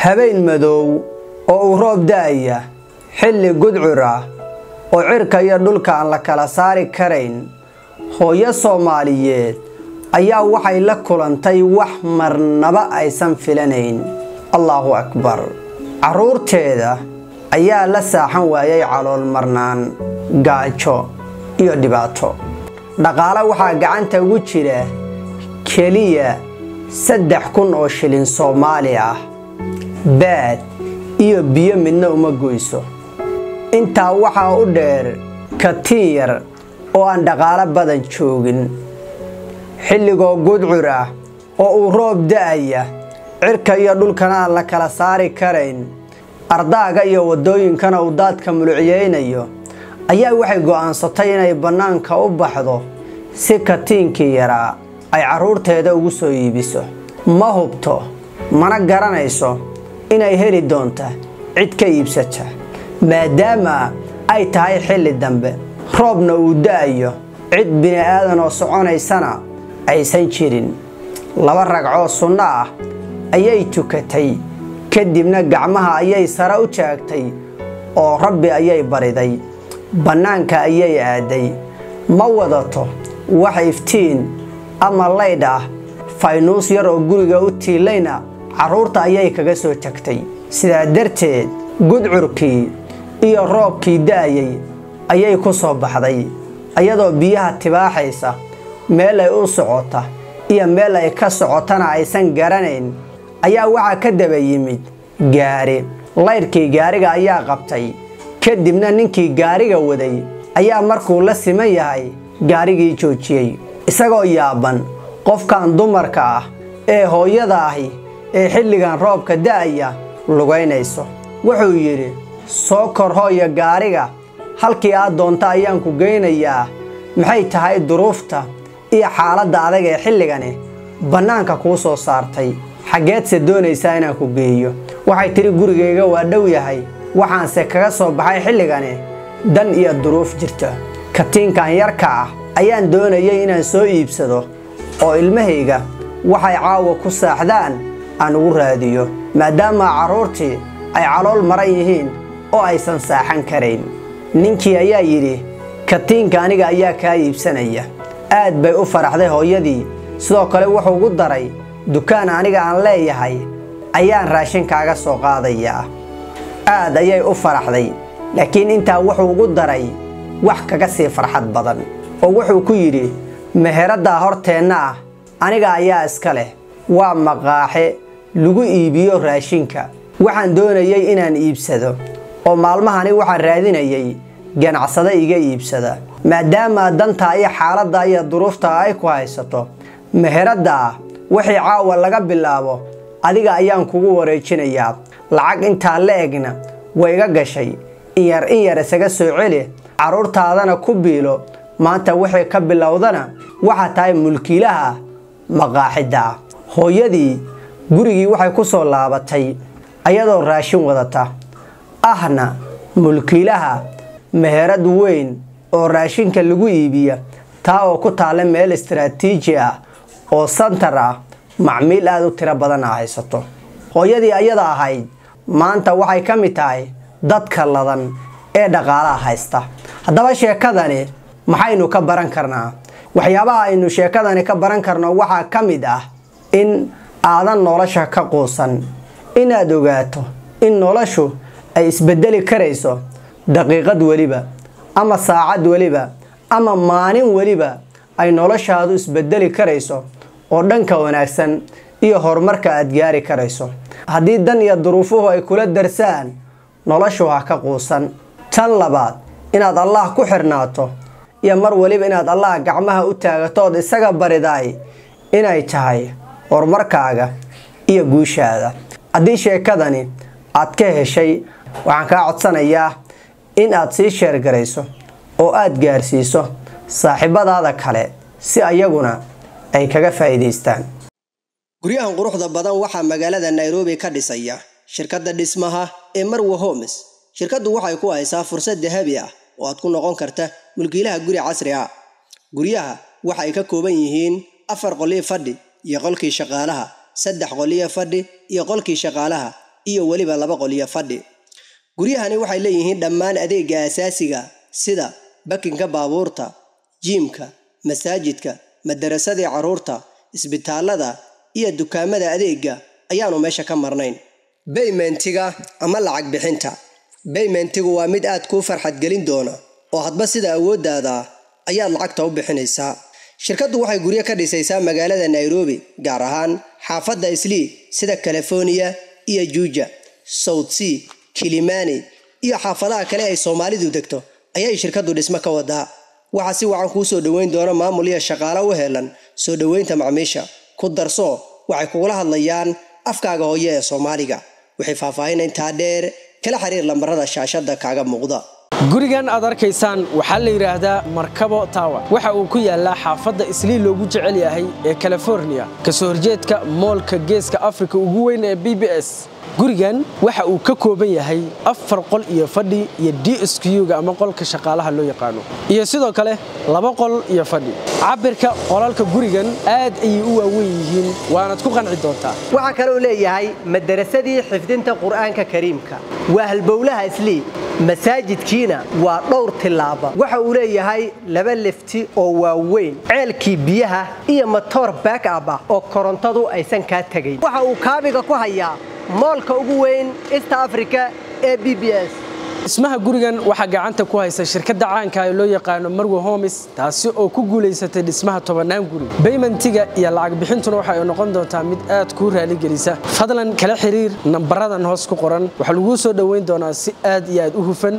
habeen madow oo uu roob daaya xilli gudcur ah oo cirka iyo dhulka aan la kala saari karayn hooyo Soomaaliyeed ayaa waxay la kulantay wax marnaba aysan filanayn. Allahu akbar. Caruurteeda ayaa la saaxan waayay calool marnaan, gaajo iyo dhibaato. Dhaqaale waxaa gacanta ugu jira kaliya 3,000 oo shilin Soomaali ah. baad iyo biyo midna uma goyso. Intaa waxaa u dheer katiin yar oo aan dhaqaale badan joogin. xilligoo gudcur ah oo uu roob daaya cirka iyo dhulkana aan la kala saari karayn, ardaaga iyo wadooyinkana uu daadka muluciyeynayo, ayaa waxay go'aansatay inay bannaanka u baxdo si katiinkii yaraa ay caruurteeda ugu soo iibiso. ma hubto mana garanayso inay heli doonto cid ka iibsata, maadaama ay tahay xilli dambe roobna uu daayo, cid bini'aadan oo soconaysana aysan jirin. 2 ragcoo sunno ah ayay tukatay, kadibna gacmaha ayay sare u taagtay oo Rabbi ayay bariday. bannaanka ayay aaday. ma wadato wax iftiin ama laydh ah, faynuus yar oo guriga u tiilayna caruurta ayay kaga soo tagtay. sidaa darteed gudcurkii iyo roobkii daayay ayay ku soo baxday, ayadoo biyaha tibaaxaysa, meel ay u socota iyo meel ay ka socotana aysan garanayn. ayaa waxa ka daba yimid gaari. laydhkii gaariga ayaa qabtay, kadibna ninkii gaariga waday ayaa markuu la siman yahay gaarigii joojiyay, isagoo yaaban. qofkan dumarka ah ee hooyada ahi ee xilligan roobka daaya lugaynayso wuxuu yiri, soo kor hooyo gaariga, halkii aad doonto ayaan ku geynayaa. maxay tahay duruufta iyo xaaladda adag ee xilligani bannaanka kuu soo saartay? xageedse doonaysaa inaan ku geeyo? waxay tiri, gurigayga waa dhow yahay, waxaanse kaga soo baxay xilligani dan iyo duruuf jirta. katiinkan yarka ah ayaan doonayay inaan soo iibsado oo ilmahayga waxay caawa ku saaxdaan aan ugu raadiyo, maadaama caruurtii ay calool maran yihiin oo aysan saaxan karayn. ninkii ayaa yidhi, katiinka aniga ayaa kaa iibsanaya. aad bay u faraxday hooyadii. sidoo kale wuxuu ugu daray, dukaan aniga aan leeyahay ayaan raashin kaaga soo qaadayaa. aad ayay u faraxday, laakiin intaa wuxuu ugu daray wax kaga sii farxad badan oo wuxuu ku yidhi, meherada horteenna ah aniga ayaa iska leh. waa maqaaxe lagu iibiyo raashinka. waxaan doonayay inaan iibsado oo maalmahani waxaan raadinayay ganacsade iga iibsada, maadaama danta iyo xaaladda iyo duruufta ay ku haysato. meherada wixii caawa laga bilaabo adiga ayaan kugu wareejinayaa. lacag intaa la egna way iga gashay. in yar isaga soo celi, caruurtaadana ku biilo. maanta wixii ka bilowdana waxa tahay mulkiilaha maqaaxida. hooyadii gurigii waxay ku soo laabatay ayadoo raashin wadata, ahna mulkiilaha meherad weyn oo raashinka lagu iibiya, taa oo ku taala meel istiraatiiji ah oo santar ah, macmiil aad u tiro badan haysato. hooyadii ayada ahayd maanta waxay ka mid tahay dadka ladan ee dhaqaalaha haysta. haddaba sheekadani maxaynu ka baran karnaa? waxyaabaha aynu sheekadani ka baran karno waxaa ka mid ah in aadan nolosha ka quusan, inaad ogaato in noloshu ay isbedeli karayso daqiiqad waliba, ama saacad waliba, ama maalin waliba ay noloshaadu isbedeli karayso oo dhanka wanaagsan iyo horumarka aad gaari karayso. haddii dan iyo duruufuhu ay kula darsaan, noloshu ha ka quusan. tan labaad, inaad Allah ku xirnaato iyo mar waliba inaad Allah gacmaha u taagato oo isaga bariday inay tahay horumarkaaga iyo guushaada. haddii sheekadani aad ka heshay, waxaan kaa codsanayaa in aad sii sheer garayso oo aad gaarsiiso saaxiibadaada kale si ayaguna ay kaga faa'iideystaan. guryahan quruxda badan waxaa magaalada Nairobi ka dhisaya shirkadda dhismaha ee Marwa Homes. shirkaddu waxay ku haysaa fursad dahabi ah oo aad ku noqon karta mulkiilaha guri casri ah. guryaha waxay ka kooban yihiin 4 qol fadhi iyo qolkii shaqaalaha, 3 qol fadhi iyo qolkii shaqaalaha, iyo waliba 2 qol iyo fadhi guryahani waxay leeyihiin dhammaan adeegga asaasiga sida bakinka baabuurta jiimka masaajidka madrasadii caruurta isbitaalada iyo dukaamada adeegga ayaanu meesha ka marnayn paymentiga ama lacag bixinta paymentigu waa mid aad ku farxad gelin doona oo hadba sida awoodaada ayaad lacagta u bixinaysaa shirkaddu waxay guryo ka dhisaysaa magaalada Nairobi gaar ahaan xaafadda Islii sida California iyo Juja South Sea Kilimani iyo xaafadaha kale ay Soomaalidu degto ayay shirkaddu dhismo ka wadaa waxa si wacan ku soo dhaweyn doona maamul iyo shaqaale u helan soo dhaweynta macaamiisha ku darso waxay kugula hadlayaan afkaaga hooyo ee Soomaaliga waxay faahfaahin inta dheer kala xiriir lambarada shaashada kaaga muuqda gurigan aad arkaysaan waxa la yiraahdaa Markabo Tower waxa uu ku yaalaa xaafadda Islii loogu jecel yahay ee California ka soo horjeedka moolka geeska Afrika ugu weyn ee BBS gurigan waxa uu ka kooban yahay 4 qol iyo fadhi iyo DSQ-ga ama qolka shaqaalaha loo yaqaano iyo sidoo kale 2 qol iyo fadhi cabirka qolalka gurigan aad ay u waaweyn yihiin waana ku qanci doontaa waxa kale uu leeyahay madrasadii xifdinta Quraanka Kariimka waa halbowlaha Islii masaajidkiina waa dhowr tilaabo waxa uu leeyahay 2 lifti oo waaweyn ceelkii biyaha iyo motor backup oo korontadu aysan ka tagayn waxa uu kaabiga ku hayaa moolka ugu weyn East Africa ee BBS ismaha gurigan waxa gacanta ku haysa shirkadda caanka ah ee loo yaqaan Marwo Homes taasi oo ku guuleysatay dhismaha 10 guri paymentiga iyo lacag bixintuna waxa ay noqon doontaa mid aad ku raali gelisa fadlan kala xiriir nambaradan hoos ku qoran waxa lagu soo dhaweyn doonaa si aad iyo aad u hufan